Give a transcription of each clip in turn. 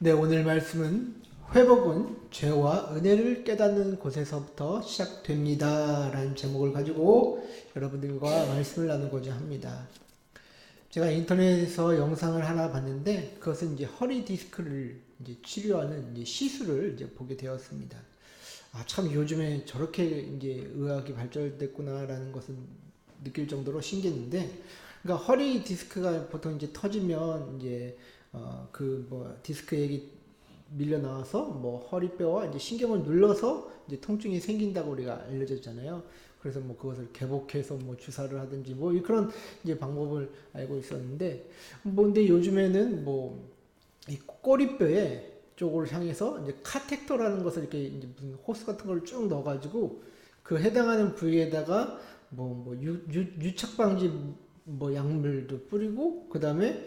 네, 오늘 말씀은 회복은 죄와 은혜를 깨닫는 곳에서부터 시작됩니다. 라는 제목을 가지고 여러분들과 말씀을 나누고자 합니다. 제가 인터넷에서 영상을 하나 봤는데 그것은 이제 허리 디스크를 이제 치료하는 이제 시술을 이제 보게 되었습니다. 참 요즘에 저렇게 이제 의학이 발전됐구나라는 것은 느낄 정도로 신기했는데, 그러니까 허리 디스크가 보통 이제 터지면 이제 디스크액이 밀려 나와서 허리뼈와 이제 신경을 눌러서 이제 통증이 생긴다고 우리가 알려졌잖아요. 그래서 그것을 개복해서 주사를 하든지 그런 이제 방법을 알고 있었는데, 근데 요즘에는 이 꼬리뼈에 쪽을 향해서 이제 카텍터라는 것을 이렇게 이제 무슨 호스 같은 걸 쭉 넣어가지고 그 해당하는 부위에다가 유착 방지 약물도 뿌리고, 그 다음에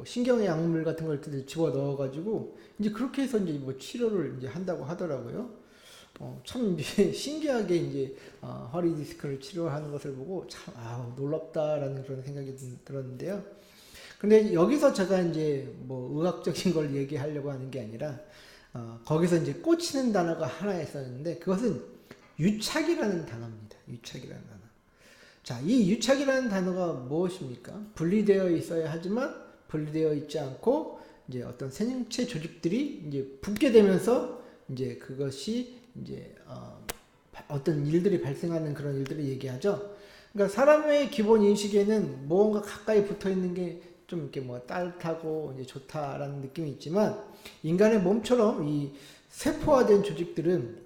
신경의 약물 같은 걸 집어 넣어가지고 이제 그렇게 해서 이제 치료를 이제 한다고 하더라고요. 참 이제 신기하게 이제 허리 디스크를 치료하는 것을 보고 참 놀랍다라는 그런 생각이 들었는데요. 근데 여기서 제가 이제 의학적인 걸 얘기하려고 하는 게 아니라 거기서 이제 꽂히는 단어가 하나 있었는데, 그것은 유착이라는 단어입니다. 유착이라는 단어. 자, 이 유착이라는 단어가 무엇입니까? 분리되어 있어야 하지만 분리되어 있지 않고 이제 어떤 생체 조직들이 이제 붙게 되면서 이제 그것이 이제 어떤 일들이 발생하는 그런 일들을 얘기하죠. 그러니까 사람의 기본 인식에는 무언가 가까이 붙어 있는 게 좀 이렇게 따뜻하고 이제 좋다라는 느낌이 있지만, 인간의 몸처럼 이 세포화된 조직들은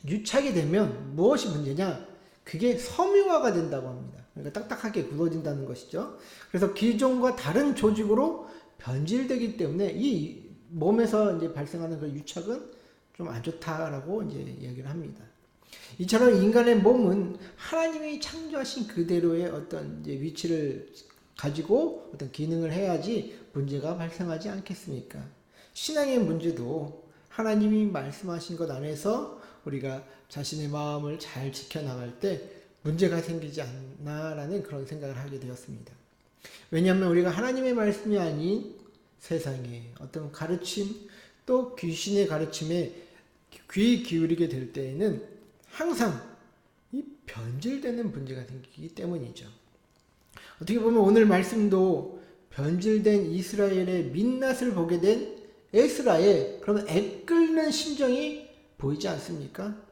유착이 되면 무엇이 문제냐? 그게 섬유화가 된다고 합니다. 그러니까 딱딱하게 굳어진다는 것이죠. 그래서 기존과 다른 조직으로 변질되기 때문에 이 몸에서 이제 발생하는 그 유착은 좀 안 좋다라고 이제 이야기를 합니다. 이처럼 인간의 몸은 하나님이 창조하신 그대로의 어떤 이제 위치를 가지고 어떤 기능을 해야지 문제가 발생하지 않겠습니까? 신앙의 문제도 하나님이 말씀하신 것 안에서 우리가 자신의 마음을 잘 지켜나갈 때 문제가 생기지 않나라는 그런 생각을 하게 되었습니다. 왜냐하면 우리가 하나님의 말씀이 아닌 세상의 어떤 가르침, 또 귀신의 가르침에 귀 기울이게 될 때에는 항상 이 변질되는 문제가 생기기 때문이죠. 어떻게 보면 오늘 말씀도 변질된 이스라엘의 민낯을 보게 된 에스라의 그런 애끓는 심정이 보이지 않습니까?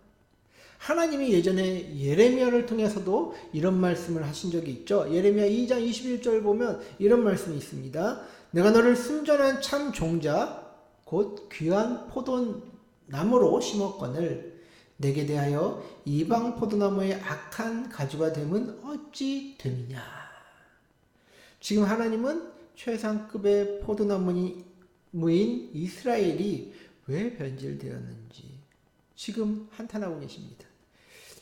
하나님이 예전에 예레미야를 통해서도 이런 말씀을 하신 적이 있죠. 예레미야 2장 21절 보면 이런 말씀이 있습니다. 내가 너를 순전한 참 종자 곧 귀한 포도나무로 심었거늘 내게 대하여 이방 포도나무의 악한 가지가 됨은 어찌 됨이냐. 지금 하나님은 최상급의 포도나무인 이스라엘이 왜 변질되었는지 지금 한탄하고 계십니다.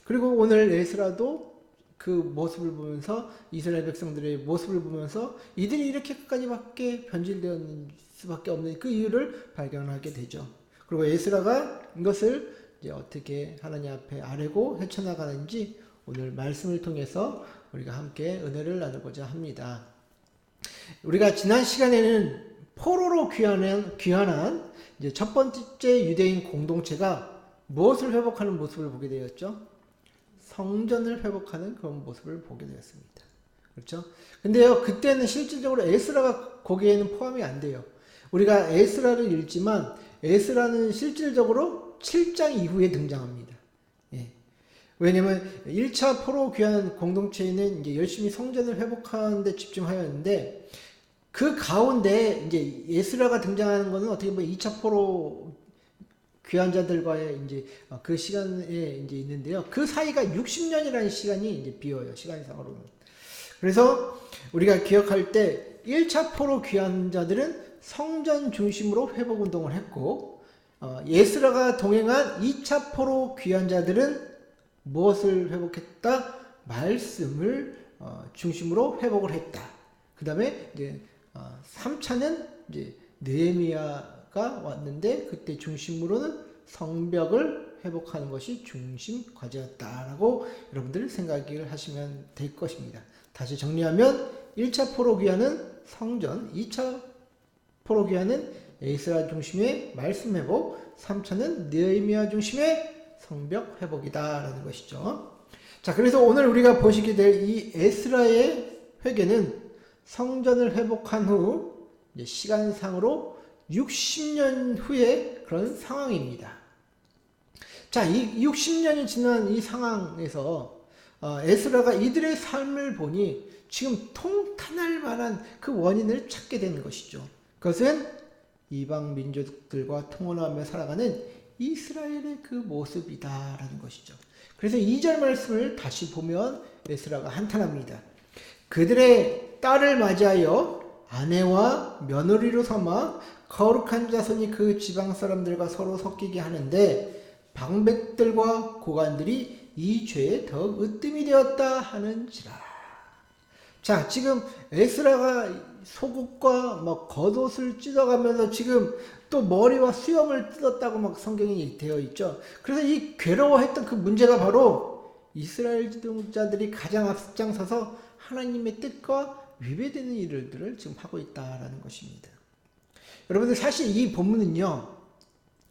그리고 오늘 에스라도 그 모습을 보면서, 이스라엘 백성들의 모습을 보면서 이들이 이렇게까지밖에 변질되었을 수밖에 없는 그 이유를 발견하게 되죠. 그리고 에스라가 이것을 이제 어떻게 하나님 앞에 아뢰고 헤쳐나가는지 오늘 말씀을 통해서 우리가 함께 은혜를 나누고자 합니다. 우리가 지난 시간에는 포로로 귀환한 이제 첫 번째 유대인 공동체가 무엇을 회복하는 모습을 보게 되었죠? 성전을 회복하는 그런 모습을 보게 되었습니다. 그렇죠? 근데요, 그때는 실질적으로 에스라가 거기에는 포함이 안 돼요. 우리가 에스라를 읽지만 에스라는 실질적으로 7장 이후에 등장합니다. 예. 왜냐면 1차 포로 귀환 공동체는 이제 열심히 성전을 회복하는 데 집중하였는데, 그 가운데 이제 에스라가 등장하는 것은 어떻게 보면 2차 포로 귀환자들과의 이제 그 시간에 이제 있는데요. 그 사이가 60년이라는 시간이 이제 비어요. 시간상으로는. 그래서 우리가 기억할 때 1차 포로 귀환자들은 성전 중심으로 회복 운동을 했고, 에스라가 동행한 2차 포로 귀환자들은 무엇을 회복했다? 말씀을 중심으로 회복을 했다. 그 다음에 이제 3차는 이제 느헤미야가 왔는데 그때 중심으로는 성벽을 회복하는 것이 중심 과제였다라고 여러분들 생각을 하시면 될 것입니다. 다시 정리하면 1차 포로 귀환은 성전, 2차 포로 귀환은 에스라 중심의 말씀 회복, 3차는 느헤미야 중심의 성벽 회복이다라는 것이죠. 자, 그래서 오늘 우리가 보시게 될 이 에스라의 회개는 성전을 회복한 후 이제 시간상으로 60년 후의 그런 상황입니다. 자, 이 60년이 지난 이 상황에서 에스라가 이들의 삶을 보니 지금 통탄할 만한 그 원인을 찾게 되는 것이죠. 그것은 이방 민족들과 통혼하며 살아가는 이스라엘의 그 모습이다라는 것이죠. 그래서 2절 말씀을 다시 보면 에스라가 한탄합니다. 그들의 딸을 맞이하여 아내와 며느리로 삼아 거룩한 자손이 그 지방 사람들과 서로 섞이게 하는데 방백들과 고관들이 이 죄에 더욱 으뜸이 되었다 하는지라. 자, 지금 에스라가 속옷과 겉옷을 찢어가면서 지금 또 머리와 수염을 뜯었다고 막 성경에 되어 있죠. 그래서 이 괴로워했던 그 문제가 바로 이스라엘 지도자들이 가장 앞장서서 하나님의 뜻과 위배되는 일들을 지금 하고 있다라는 것입니다. 여러분들 사실 이 본문은요,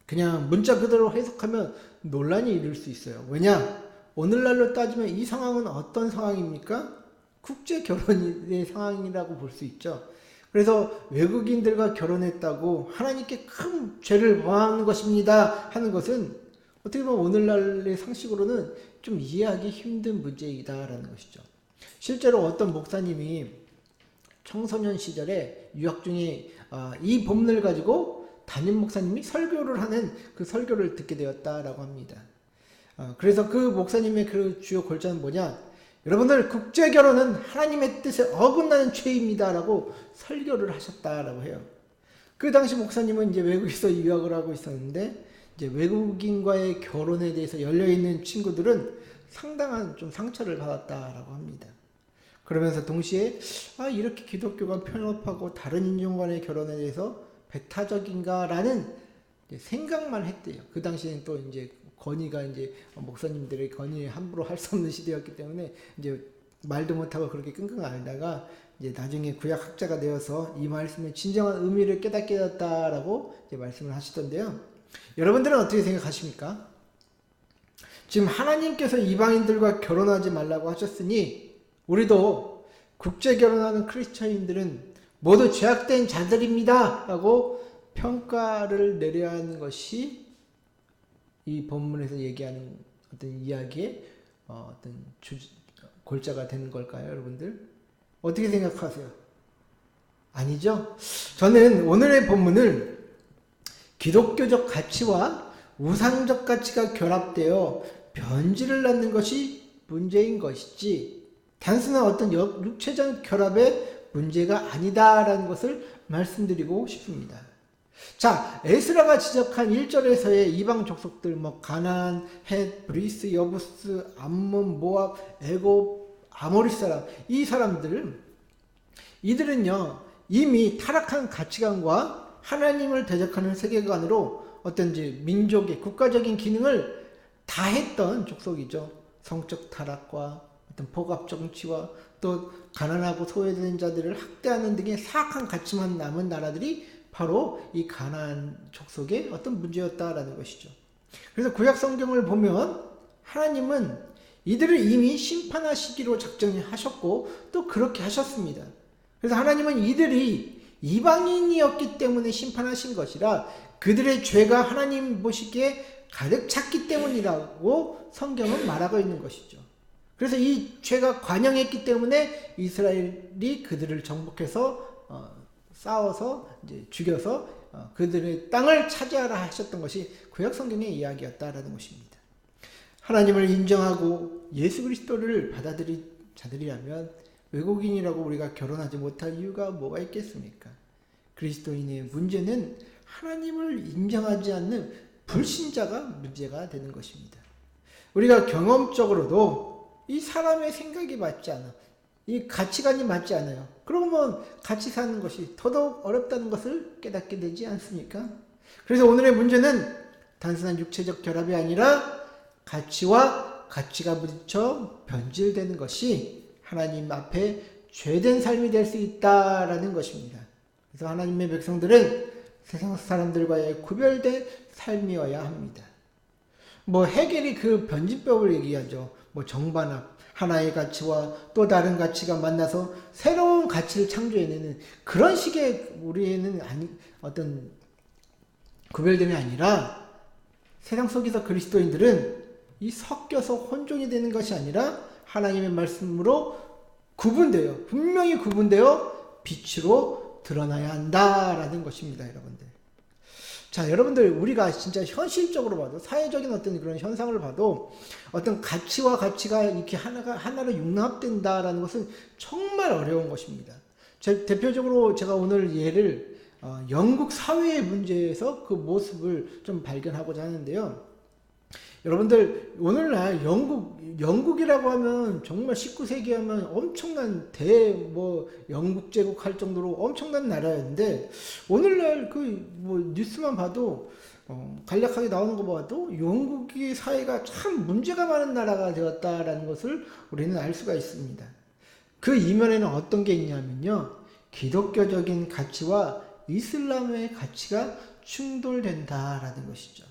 그냥 문자 그대로 해석하면 논란이 일을 수 있어요. 왜냐? 오늘날로 따지면 이 상황은 어떤 상황입니까? 국제 결혼의 상황이라고 볼 수 있죠. 그래서 외국인들과 결혼했다고 하나님께 큰 죄를 범하는 것입니다 하는 것은 어떻게 보면 오늘날의 상식으로는 좀 이해하기 힘든 문제이다라는 것이죠. 실제로 어떤 목사님이 청소년 시절에 유학 중에 이 본문을 가지고 담임 목사님이 설교를 하는 그 설교를 듣게 되었다라고 합니다. 그래서 그 목사님의 그 주요 골자는 뭐냐? 여러분들, 국제결혼은 하나님의 뜻에 어긋나는 죄입니다라고 설교를 하셨다라고 해요. 그 당시 목사님은 이제 외국에서 유학을 하고 있었는데, 이제 외국인과의 결혼에 대해서 열려있는 친구들은 상당한 좀 상처를 받았다라고 합니다. 그러면서 동시에, 이렇게 기독교가 편협하고 다른 인종 간의 결혼에 대해서 배타적인가라는 생각만 했대요. 그 당시에는 또 이제 건의가 이제 목사님들의 건의 함부로 할 수 없는 시대였기 때문에 이제 말도 못하고 그렇게 끙끙 앓다가 이제 나중에 구약학자가 되어서 이 말씀의 진정한 의미를 깨닫게 되었다라고 이제 말씀을 하시던데요. 여러분들은 어떻게 생각하십니까? 지금 하나님께서 이방인들과 결혼하지 말라고 하셨으니 우리도 국제 결혼하는 크리스천인들은 모두 죄악된 자들입니다 라고 평가를 내려야 하는 것이 이 본문에서 얘기하는 어떤 이야기의 어떤 골자가 되는 걸까요, 여러분들? 어떻게 생각하세요? 아니죠? 저는 오늘의 본문을 기독교적 가치와 우상적 가치가 결합되어 변질을 낳는 것이 문제인 것이지 단순한 어떤 육체적 결합의 문제가 아니다라는 것을 말씀드리고 싶습니다. 자, 에스라가 지적한 1절에서의 이방 족속들, 가나안, 헷, 브리스, 여부스, 암몬, 모압, 애굽, 아모리 사람, 이 사람들, 이들은요 이미 타락한 가치관과 하나님을 대적하는 세계관으로 어떤 이제 민족의 국가적인 기능을 다 했던 족속이죠. 성적 타락과 어떤 포갑 정치와 또 가난하고 소외된 자들을 학대하는 등의 사악한 가치만 남은 나라들이 바로 이 가나안 족속의 어떤 문제였다라는 것이죠. 그래서 구약 성경을 보면 하나님은 이들을 이미 심판하시기로 작정하셨고 또 그렇게 하셨습니다. 그래서 하나님은 이들이 이방인이었기 때문에 심판하신 것이라 그들의 죄가 하나님 보시기에 가득 찼기 때문이라고 성경은 말하고 있는 것이죠. 그래서 이 죄가 관영했기 때문에 이스라엘이 그들을 정복해서 싸워서 이제 죽여서 그들의 땅을 차지하라 하셨던 것이 구약 성경의 이야기였다라는 것입니다. 하나님을 인정하고 예수 그리스도를 받아들인 자들이라면 외국인이라고 우리가 결혼하지 못할 이유가 뭐가 있겠습니까? 그리스도인의 문제는 하나님을 인정하지 않는 불신자가 문제가 되는 것입니다. 우리가 경험적으로도 이 사람의 생각이 맞지 않아, 이 가치관이 맞지 않아요. 그러면 같이 사는 것이 더더욱 어렵다는 것을 깨닫게 되지 않습니까? 그래서 오늘의 문제는 단순한 육체적 결합이 아니라 가치와 가치가 부딪혀 변질되는 것이 하나님 앞에 죄된 삶이 될 수 있다라는 것입니다. 그래서 하나님의 백성들은 세상 사람들과의 구별된 삶이어야 합니다. 뭐 해겔이 그 변진법을 얘기하죠. 뭐 정반합, 하나의 가치와 또 다른 가치가 만나서 새로운 가치를 창조해내는 그런 식의 우리에는 어떤 구별됨이 아니라 세상 속에서 그리스도인들은 이 섞여서 혼종이 되는 것이 아니라 하나님의 말씀으로 구분되어 분명히 구분되어 빛으로 드러나야 한다라는 것입니다, 여러분들. 자, 여러분들 우리가 진짜 현실적으로 봐도 사회적인 어떤 그런 현상을 봐도 어떤 가치와 가치가 이렇게 하나로 융합된다라는 것은 정말 어려운 것입니다. 대표적으로 제가 오늘 예를 영국 사회의 문제에서 그 모습을 좀 발견하고자 하는데요. 여러분들 오늘날 영국이라고 하면 정말 19세기 하면 엄청난 영국 제국 할 정도로 엄청난 나라였는데 오늘날 뉴스만 봐도 간략하게 나오는 거 봐도 영국의 사회가 참 문제가 많은 나라가 되었다라는 것을 우리는 알 수가 있습니다. 그 이면에는 어떤 게 있냐면요, 기독교적인 가치와 이슬람의 가치가 충돌된다라는 것이죠.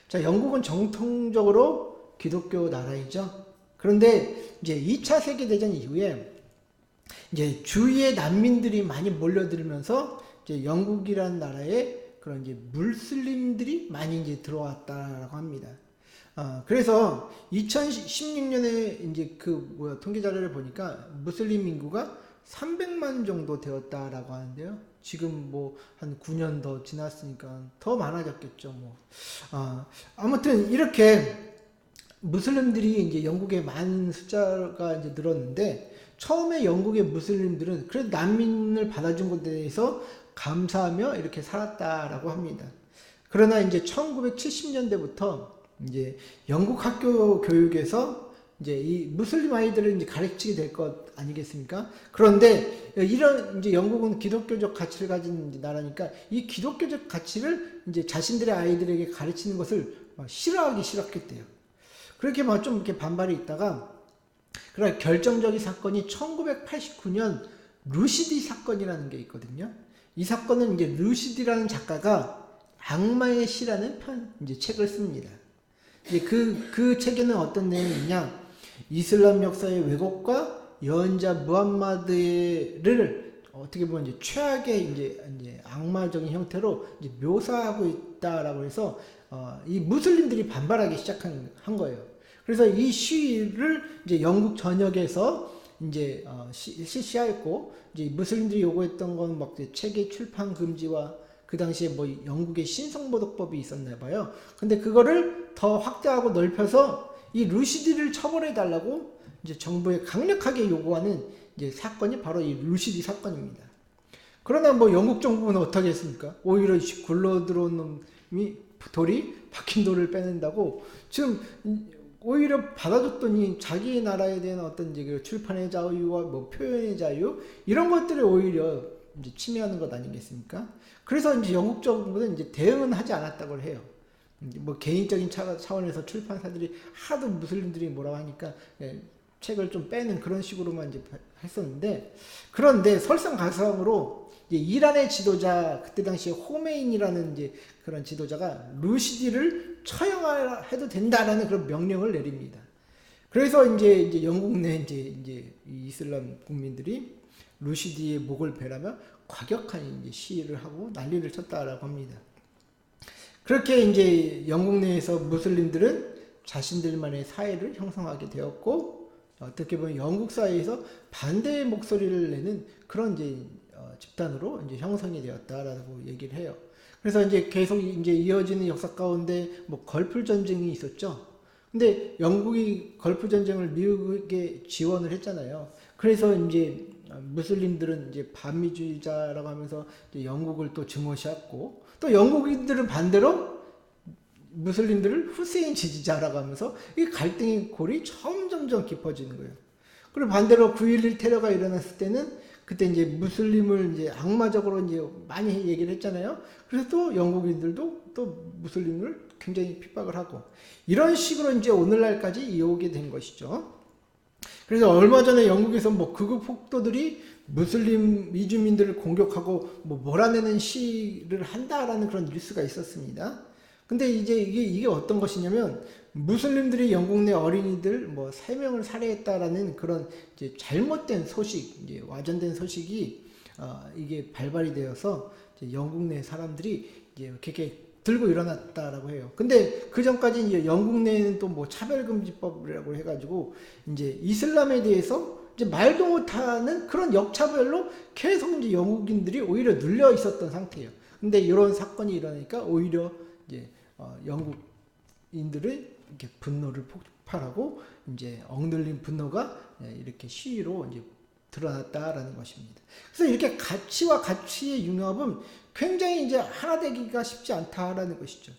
자, 영국은 정통적으로 기독교 나라이죠. 그런데 이제 2차 세계대전 이후에 이제 주위의 난민들이 많이 몰려들면서 이제 영국이라는 나라에 그런 이제 무슬림들이 많이 이제 들어왔다라고 합니다. 그래서 2016년에 이제 통계 자료를 보니까 무슬림 인구가 300만 정도 되었다라고 하는데요. 지금 한 9년 더 지났으니까 더 많아졌겠죠. 아무튼 이렇게 무슬림들이 이제 영국에 많은 숫자가 이제 늘었는데 처음에 영국의 무슬림들은 그래도 난민을 받아준 것에 대해서 감사하며 이렇게 살았다라고 합니다. 그러나 이제 1970년대부터 이제 영국 학교 교육에서 이제 이 무슬림 아이들을 이제 가르치게 될 것 아니겠습니까? 그런데 이런 이제 영국은 기독교적 가치를 가진 나라니까 이 기독교적 가치를 이제 자신들의 아이들에게 가르치는 것을 싫어하기 시작했대요. 그렇게 좀 이렇게 반발이 있다가 그런 결정적인 사건이 1989년 루시디 사건이라는 게 있거든요. 이 사건은 이제 루시디라는 작가가 악마의 시라는 이제 책을 씁니다. 이제 그 책에는 어떤 내용이 있냐? 이슬람 역사의 왜곡과 예언자 무함마드를 어떻게 보면 이제 최악의 이제 악마적인 형태로 이제 묘사하고 있다라고 해서 이 무슬림들이 반발하기 시작한 거예요. 그래서 이 시위를 이제 영국 전역에서 이제 실시하였고 이제 무슬림들이 요구했던 건 막 책의 출판 금지와 그 당시에 영국의 신성모독법이 있었나 봐요. 근데 그거를 더 확대하고 넓혀서 이 루시디를 처벌해 달라고 이제 정부에 강력하게 요구하는 이제 사건이 바로 이 루시디 사건입니다. 그러나 영국 정부는 어떻게 했습니까? 오히려 굴러 들어온 놈이 돌이 박힌 돌을 빼낸다고 지금 오히려 받아줬더니 자기 나라에 대한 어떤 이제 출판의 자유와 표현의 자유 이런 것들을 오히려 이제 침해하는 것 아니겠습니까? 그래서 이제 영국 정부는 이제 대응은 하지 않았다고 해요. 개인적인 차원에서 출판사들이 하도 무슬림들이 뭐라고 하니까 책을 좀 빼는 그런 식으로만 이제 했었는데, 그런데 설상가상으로 이란의 지도자 그때 당시에 호메인이라는 이제 그런 지도자가 루시디를 처형해도 된다라는 그런 명령을 내립니다. 그래서 이제 영국 내 이제 이슬람 국민들이 루시디의 목을 베라며 과격한 이제 시위를 하고 난리를 쳤다라고 합니다. 그렇게 이제 영국 내에서 무슬림들은 자신들만의 사회를 형성하게 되었고, 어떻게 보면 영국 사회에서 반대의 목소리를 내는 그런 이제 집단으로 이제 형성이 되었다라고 얘기를 해요. 그래서 이제 계속 이제 이어지는 역사 가운데 걸프 전쟁이 있었죠. 근데 영국이 걸프 전쟁을 미국에 지원을 했잖아요. 그래서 이제 무슬림들은 이제 반미주의자라고 하면서 이제 영국을 또 증오시했고, 또 영국인들은 반대로 무슬림들을 후세인 지지자라고 하면서 이 갈등의 골이 점점점 깊어지는 거예요. 그리고 반대로 9.11 테러가 일어났을 때는 그때 이제 무슬림을 이제 악마적으로 이제 많이 얘기를 했잖아요. 그래서 또 영국인들도 또 무슬림을 굉장히 핍박을 하고 이런 식으로 이제 오늘날까지 이어오게 된 것이죠. 그래서 얼마 전에 영국에서 뭐 극우 폭도들이 무슬림 이주민들을 공격하고 뭐 몰아내는 시위를 한다라는 그런 뉴스가 있었습니다. 근데 이제 이게 어떤 것이냐면 무슬림들이 영국 내 어린이들 뭐 3명을 살해했다라는 그런 이제 잘못된 소식, 이제 와전된 소식이 이게 발발이 되어서 이제 영국 내 사람들이 이제 이렇게 들고 일어났다라고 해요. 근데 그 전까지 이제 영국 내에는 또 뭐 차별금지법이라고 해가지고 이제 이슬람에 대해서 이제 말도 못하는 그런 역차별로 계속 이제 영국인들이 오히려 눌려 있었던 상태예요. 근데 이런 사건이 일어나니까 오히려 이제 영국인들의 이렇게 분노를 폭발하고 이제 억눌린 분노가 이렇게 시위로 이제 드러났다라는 것입니다. 그래서 이렇게 가치와 가치의 융합은 굉장히 이제 하나 되기가 쉽지 않다라는 것이죠.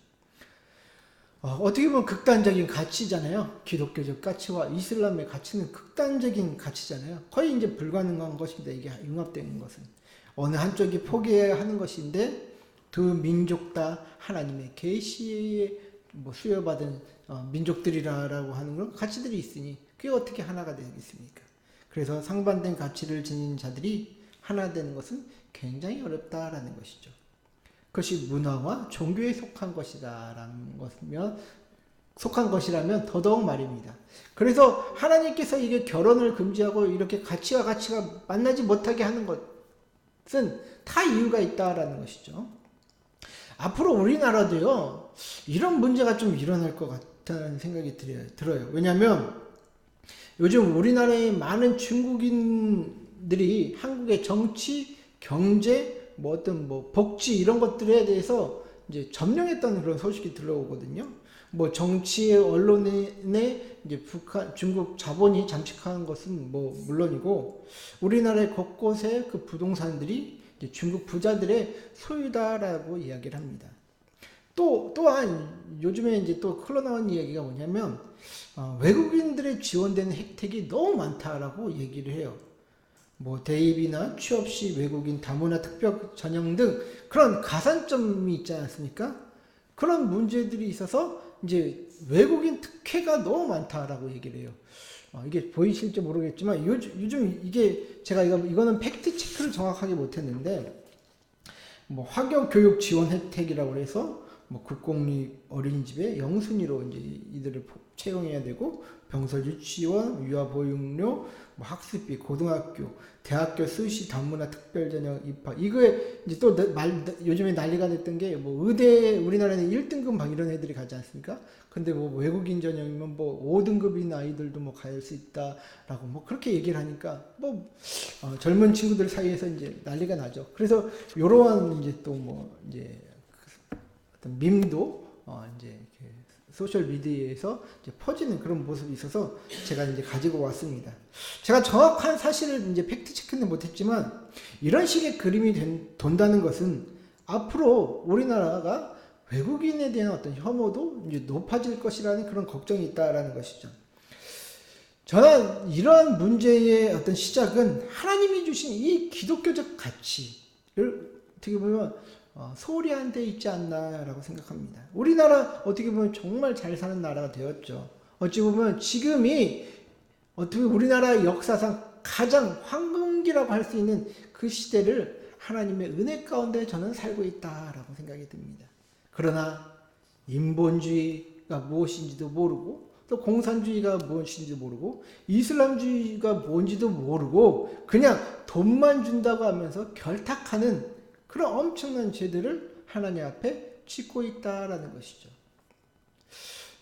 어떻게 보면 극단적인 가치잖아요. 기독교적 가치와 이슬람의 가치는 극단적인 가치잖아요. 거의 이제 불가능한 것입니다. 이게 융합되는 것은. 어느 한쪽이 포기해야 하는 것인데 두 민족 다 하나님의 계시에 뭐 수여받은 민족들이라고 하는 그런 가치들이 있으니 그게 어떻게 하나가 되겠습니까? 그래서 상반된 가치를 지닌 자들이 하나 되는 것은 굉장히 어렵다라는 것이죠. 그것이 문화와 종교에 속한 것이라면 더더욱 말입니다. 그래서 하나님께서 이게 결혼을 금지하고 이렇게 가치와 가치가 만나지 못하게 하는 것은 다 이유가 있다라는 것이죠. 앞으로 우리나라도요, 이런 문제가 좀 일어날 것 같다는 생각이 들어요. 왜냐하면 요즘 우리나라의 많은 중국인들이 한국의 정치, 경제, 뭐 어떤 뭐 복지 이런 것들에 대해서 이제 점령했다는 그런 소식이 들려오거든요. 뭐 정치의 언론에 이제 중국 자본이 잠식하는 것은 뭐 물론이고 우리나라의 곳곳에 그 부동산들이 이제 중국 부자들의 소유다라고 이야기를 합니다. 또한 요즘에 이제 또 흘러나온 이야기가 뭐냐면 외국인들의 지원되는 혜택이 너무 많다라고 얘기를 해요. 뭐 대입이나 취업 시 외국인 다문화 특별 전형 등 그런 가산점이 있지 않습니까? 그런 문제들이 있어서 이제 외국인 특혜가 너무 많다라고 얘기를 해요. 이게 보이실지 모르겠지만 요즘 이게 제가 이거는 팩트 체크를 정확하게 못했는데 뭐 화교 교육 지원 혜택이라고 해서 뭐 국공립 어린이집에 영순위로 이제 이들을 채용해야 되고 병설 유치원, 유아보육료, 뭐 학습비, 고등학교, 대학교 수시 다문화 특별전형 입학 이거에 이제 또 요즘에 난리가 됐던 게 뭐 의대 우리나라에는 1등급 막 이런 애들이 가지 않습니까? 근데 뭐 외국인 전형이면 뭐 5등급인 아이들도 뭐 갈 수 있다라고 뭐 그렇게 얘기를 하니까 뭐 젊은 친구들 사이에서 이제 난리가 나죠. 그래서 요러한 이제 또 뭐 이제 어떤 밈도 이제 소셜 미디어에서 이제 퍼지는 그런 모습이 있어서 제가 이제 가지고 왔습니다. 제가 정확한 사실을 이제 팩트 체크는 못했지만 이런 식의 그림이 돈다는 것은 앞으로 우리나라가 외국인에 대한 어떤 혐오도 이제 높아질 것이라는 그런 걱정이 있다라는 것이죠. 저는 이러한 문제의 어떤 시작은 하나님이 주신 이 기독교적 가치를 어떻게 보면 소홀히 한 데 있지 않나라고 생각합니다. 우리나라 어떻게 보면 정말 잘 사는 나라가 되었죠. 어찌 보면 지금이 어떻게 우리나라 역사상 가장 황금기라고 할 수 있는 그 시대를 하나님의 은혜 가운데 저는 살고 있다라고 생각이 듭니다. 그러나 인본주의가 무엇인지도 모르고 또 공산주의가 무엇인지도 모르고 이슬람주의가 뭔지도 모르고 그냥 돈만 준다고 하면서 결탁하는 그런 엄청난 죄들을 하나님 앞에 짓고 있다라는 것이죠.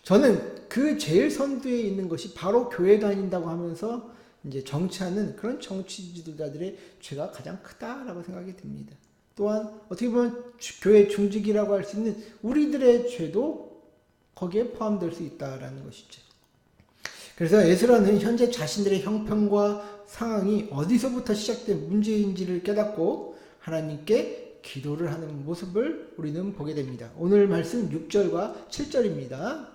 저는 그 제일 선두에 있는 것이 바로 교회 다닌다고 하면서 이제 정치하는 그런 정치 지도자들의 죄가 가장 크다라고 생각이 듭니다. 또한 어떻게 보면 교회 중직이라고 할 수 있는 우리들의 죄도 거기에 포함될 수 있다라는 것이죠. 그래서 에스라는 현재 자신들의 형편과 상황이 어디서부터 시작된 문제인지를 깨닫고 하나님께 기도를 하는 모습을 우리는 보게 됩니다. 오늘 말씀 6절과 7절입니다.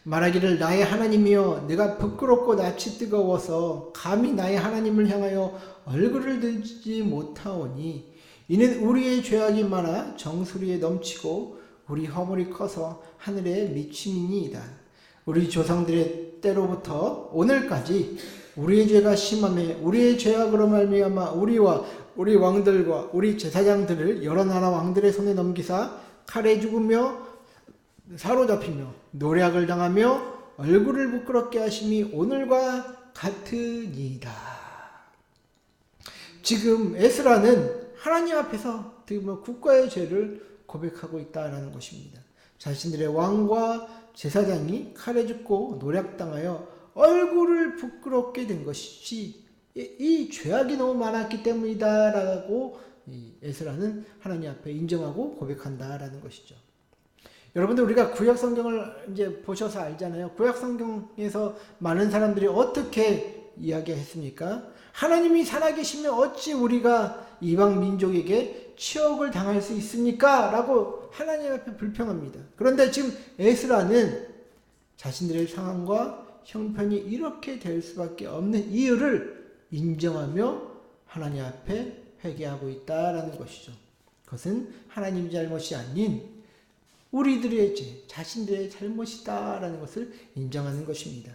말하기를 나의 하나님이여 내가 부끄럽고 낯이 뜨거워서 감히 나의 하나님을 향하여 얼굴을 들지 못하오니 이는 우리의 죄악이 많아 정수리에 넘치고 우리 허물이 커서 하늘에 미침이니이다. 우리 조상들의 때로부터 오늘까지 우리의 죄가 심함에 우리의 죄악으로 말미암아 우리와 우리 왕들과 우리 제사장들을 여러 나라 왕들의 손에 넘기사 칼에 죽으며 사로잡히며 노략을 당하며 얼굴을 부끄럽게 하심이 오늘과 같으니이다. 지금 에스라는 하나님 앞에서 국가의 죄를 고백하고 있다라는 것입니다. 자신들의 왕과 제사장이 칼에 죽고 노략당하여 얼굴을 부끄럽게 된 것이 이 죄악이 너무 많았기 때문이다라고 에스라는 하나님 앞에 인정하고 고백한다라는 것이죠. 여러분들 우리가 구약 성경을 이제 보셔서 알잖아요. 구약 성경에서 많은 사람들이 어떻게 이야기했습니까? 하나님이 살아계시면 어찌 우리가 이방 민족에게 치욕을 당할 수 있습니까? 라고 하나님 앞에 불평합니다. 그런데 지금 에스라는 자신들의 상황과 형편이 이렇게 될 수밖에 없는 이유를 인정하며 하나님 앞에 회개하고 있다라는 것이죠. 그것은 하나님 잘못이 아닌 우리들의 죄, 자신들의 잘못이다라는 것을 인정하는 것입니다.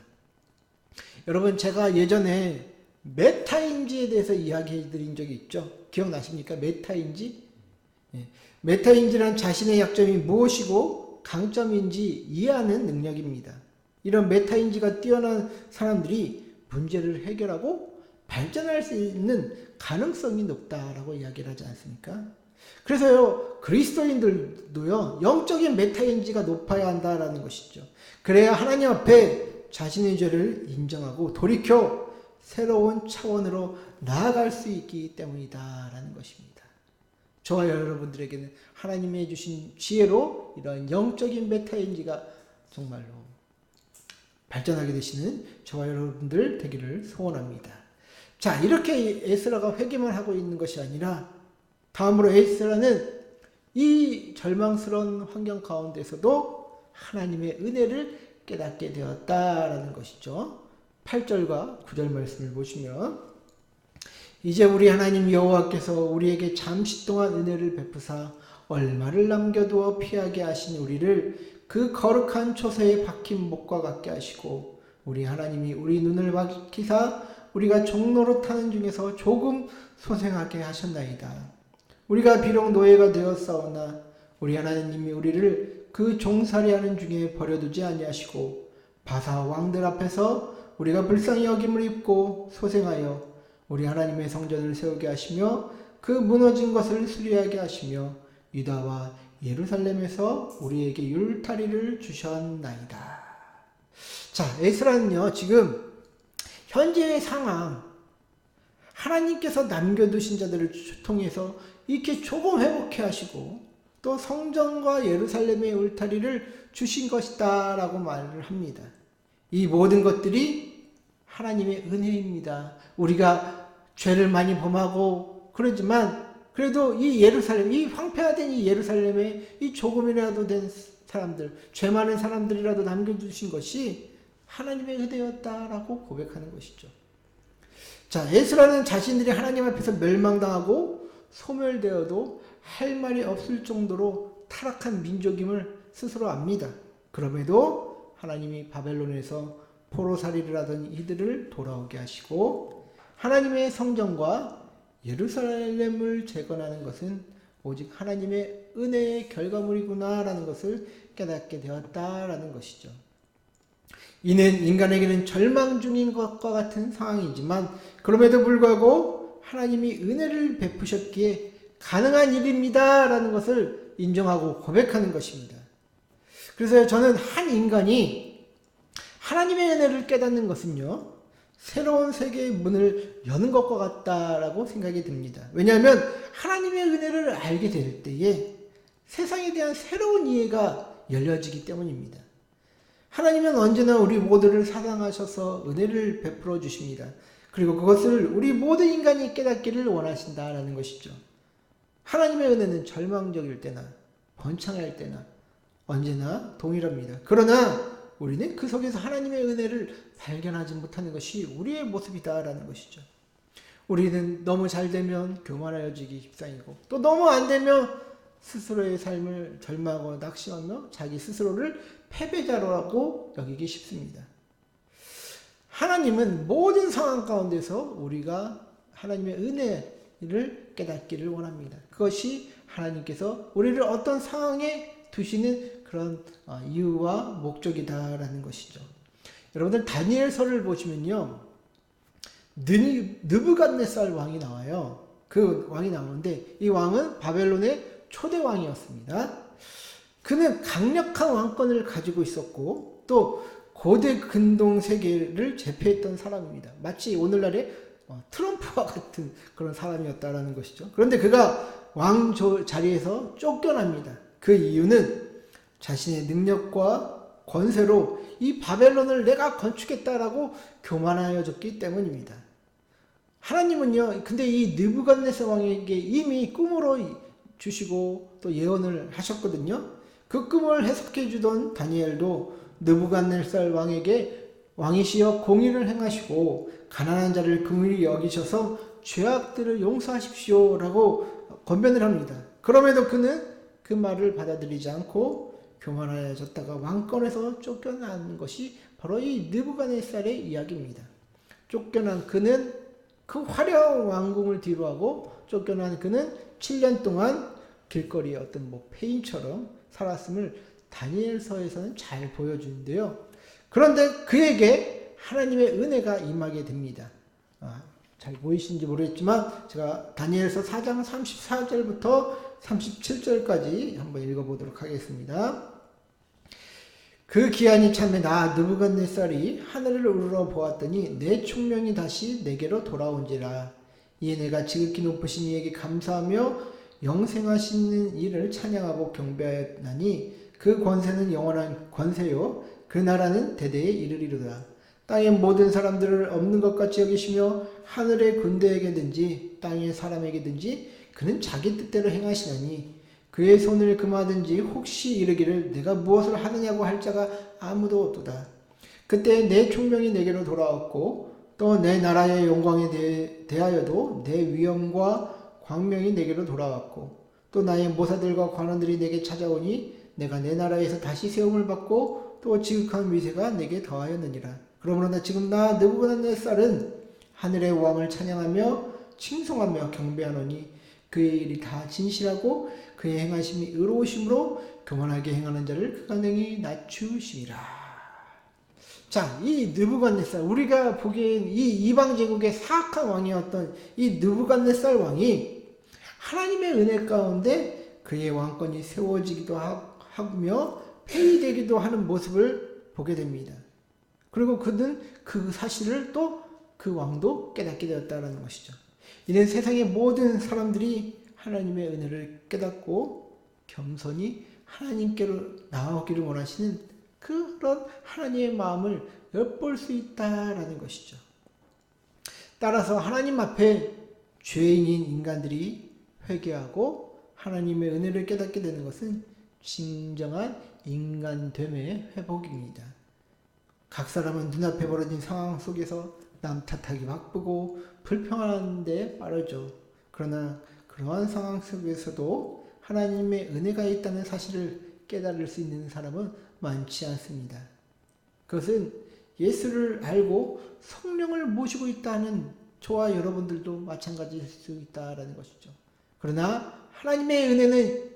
여러분, 제가 예전에 메타인지에 대해서 이야기해 드린 적이 있죠. 기억나십니까? 메타인지? 메타인지란 자신의 약점이 무엇이고 강점인지 이해하는 능력입니다. 이런 메타인지가 뛰어난 사람들이 문제를 해결하고 발전할 수 있는 가능성이 높다라고 이야기를 하지 않습니까? 그래서요, 그리스도인들도요, 영적인 메타인지가 높아야 한다라는 것이죠. 그래야 하나님 앞에 자신의 죄를 인정하고 돌이켜 새로운 차원으로 나아갈 수 있기 때문이다라는 것입니다. 저와 여러분들에게는 하나님이 주신 지혜로 이런 영적인 메타인지가 정말로 발전하게 되시는 저와 여러분들 되기를 소원합니다. 자, 이렇게 에스라가 회개만 하고 있는 것이 아니라 다음으로 에스라는 이 절망스러운 환경 가운데서도 하나님의 은혜를 깨닫게 되었다라는 것이죠. 8절과 9절 말씀을 보시면 이제 우리 하나님 여호와께서 우리에게 잠시 동안 은혜를 베푸사 얼마를 남겨두어 피하게 하신 우리를 그 거룩한 초소에 박힌 목과 같게 하시고 우리 하나님이 우리 눈을 밝히사 우리가 종로로 타는 중에서 조금 소생하게 하셨나이다. 우리가 비록 노예가 되었사오나 우리 하나님이 우리를 그 종살이하는 중에 버려두지 아니하시고 바사 왕들 앞에서 우리가 불쌍히 여김을 입고 소생하여 우리 하나님의 성전을 세우게 하시며 그 무너진 것을 수리하게 하시며 유다와 예루살렘에서 우리에게 율타리를 주셨나이다. 자, 에스라는요, 지금 현재의 상황, 하나님께서 남겨두신 자들을 통해서 이렇게 조금 회복해 하시고 또 성전과 예루살렘의 울타리를 주신 것이다 라고 말을 합니다. 이 모든 것들이 하나님의 은혜입니다. 우리가 죄를 많이 범하고 그러지만 그래도 이 예루살렘, 이 황폐화된 이 예루살렘에 이 조금이라도 된 사람들, 죄 많은 사람들이라도 남겨주신 것이 하나님의 은혜였다라고 고백하는 것이죠. 자, 에스라는 자신들이 하나님 앞에서 멸망당하고 소멸되어도 할 말이 없을 정도로 타락한 민족임을 스스로 압니다. 그럼에도 하나님이 바벨론에서 포로살이를 하던 이들을 돌아오게 하시고 하나님의 성전과 예루살렘을 재건하는 것은 오직 하나님의 은혜의 결과물이구나라는 것을 깨닫게 되었다라는 것이죠. 이는 인간에게는 절망 중인 것과 같은 상황이지만 그럼에도 불구하고 하나님이 은혜를 베푸셨기에 가능한 일입니다 라는 것을 인정하고 고백하는 것입니다. 그래서 저는 한 인간이 하나님의 은혜를 깨닫는 것은요, 새로운 세계의 문을 여는 것과 같다라고 생각이 듭니다. 왜냐하면 하나님의 은혜를 알게 될 때에 세상에 대한 새로운 이해가 열려지기 때문입니다. 하나님은 언제나 우리 모두를 사랑하셔서 은혜를 베풀어 주십니다. 그리고 그것을 우리 모든 인간이 깨닫기를 원하신다라는 것이죠. 하나님의 은혜는 절망적일 때나 번창할 때나 언제나 동일합니다. 그러나 우리는 그 속에서 하나님의 은혜를 발견하지 못하는 것이 우리의 모습이다라는 것이죠. 우리는 너무 잘 되면 교만하여지기 십상이고 또 너무 안 되면 스스로의 삶을 절망하고 낙심하며 자기 스스로를 패배자라고 여기기 쉽습니다. 하나님은 모든 상황 가운데서 우리가 하나님의 은혜를 깨닫기를 원합니다. 그것이 하나님께서 우리를 어떤 상황에 두시는 그런 이유와 목적이다라는 것이죠. 여러분들 다니엘서를 보시면요, 느부갓네살 왕이 나와요. 그 왕이 나오는데 이 왕은 바벨론의 초대 왕이었습니다. 그는 강력한 왕권을 가지고 있었고 또 고대 근동 세계를 제패했던 사람입니다. 마치 오늘날의 트럼프와 같은 그런 사람이었다라는 것이죠. 그런데 그가 왕 자리에서 쫓겨납니다. 그 이유는 자신의 능력과 권세로 이 바벨론을 내가 건축했다라고 교만하여졌기 때문입니다. 하나님은요, 근데 이 느부갓네살 왕에게 이미 꿈으로 주시고 또 예언을 하셨거든요. 그 꿈을 해석해 주던 다니엘도 느부갓네살 왕에게 왕이시여 공의를 행하시고 가난한 자를 긍휼히 여기셔서 죄악들을 용서하십시오 라고 권면을 합니다. 그럼에도 그는 그 말을 받아들이지 않고 교만하여졌다가 왕권에서 쫓겨난 것이 바로 이 느부갓네살의 이야기입니다. 쫓겨난 그는 그 화려한 왕궁을 뒤로하고 쫓겨난 그는 7년 동안 길거리의 어떤 폐인처럼 살았음을 다니엘서에서는 잘 보여주는데요. 그런데 그에게 하나님의 은혜가 임하게 됩니다. 잘 보이시는지 모르겠지만 제가 다니엘서 4장 34절부터 37절까지 한번 읽어보도록 하겠습니다. 그 기한이 참에 나 느부갓네살이 하늘을 우러러 보았더니 내 총명이 다시 내게로 돌아온지라. 이에 내가 지극히 높으신 이에게 감사하며 영생하시는 이를 찬양하고 경배하였나니 그 권세는 영원한 권세요 그 나라는 대대에 이르리로다. 땅의 모든 사람들을 없는 것 같이 여기시며 하늘의 군대에게든지 땅의 사람에게든지 그는 자기 뜻대로 행하시나니 그의 손을 금하든지 혹시 이르기를 내가 무엇을 하느냐고 할 자가 아무도 없도다. 그때 내 총명이 내게로 돌아왔고 또 내 나라의 영광에 대하여도 내 위엄과 광명이 내게로 돌아왔고 또 나의 모사들과 관원들이 내게 찾아오니 내가 내 나라에서 다시 세움을 받고 또 지극한 위세가 내게 더하였느니라. 그러므로 지금 나 느부갓네살은 하늘의 왕을 찬양하며 칭송하며 경배하노니 그의 일이 다 진실하고 그의 행하심이 의로우심으로 교만하게 행하는 자를 그가 능히 낮추시리라. 자, 이 느부갓네살, 우리가 보기엔 이 이방 제국의 사악한 왕이었던 이 느부갓네살 왕이 하나님의 은혜 가운데 그의 왕권이 세워지기도 하며 폐위되기도 하는 모습을 보게 됩니다. 그리고 그는 그 사실을 또 그 왕도 깨닫게 되었다는 것이죠. 이는 세상의 모든 사람들이 하나님의 은혜를 깨닫고 겸손히 하나님께로 나아오기를 원하시는 그런 하나님의 마음을 엿볼 수 있다라는 것이죠. 따라서 하나님 앞에 죄인인 인간들이 회개하고 하나님의 은혜를 깨닫게 되는 것은 진정한 인간됨의 회복입니다. 각 사람은 눈앞에 벌어진 상황 속에서 남 탓하기 바쁘고 불평하는 데 빠르죠. 그러나 그러한 상황 속에서도 하나님의 은혜가 있다는 사실을 깨달을 수 있는 사람은 많지 않습니다. 그것은 예수를 알고 성령을 모시고 있다는 저와 여러분들도 마찬가지일 수 있다는 것이죠. 그러나 하나님의 은혜는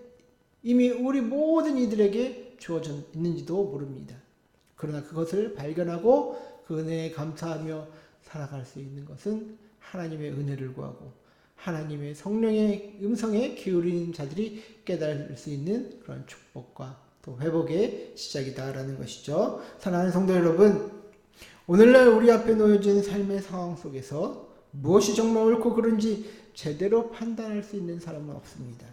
이미 우리 모든 이들에게 주어져 있는지도 모릅니다. 그러나 그것을 발견하고 그 은혜에 감사하며 살아갈 수 있는 것은 하나님의 은혜를 구하고 하나님의 성령의 음성에 기울이는 자들이 깨달을 수 있는 그런 축복과 또 회복의 시작이다라는 것이죠. 사랑하는 성도 여러분, 오늘날 우리 앞에 놓여진 삶의 상황 속에서 무엇이 정말 옳고 그른지 제대로 판단할 수 있는 사람은 없습니다.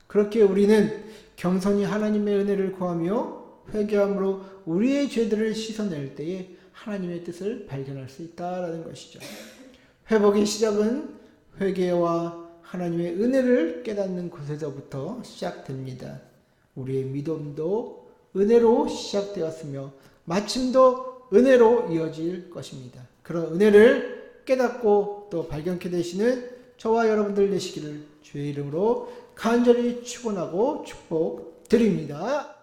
그렇게 우리는 겸손히 하나님의 은혜를 구하며 회개함으로 우리의 죄들을 씻어낼 때에 하나님의 뜻을 발견할 수 있다라는 것이죠. 회복의 시작은 회개와 하나님의 은혜를 깨닫는 곳에서부터 시작됩니다. 우리의 믿음도 은혜로 시작되었으며 마침도 은혜로 이어질 것입니다. 그런 은혜를 깨닫고 또 발견케 되시는 저와 여러분들 되시기를 주의 이름으로 간절히 축원하고 축복드립니다.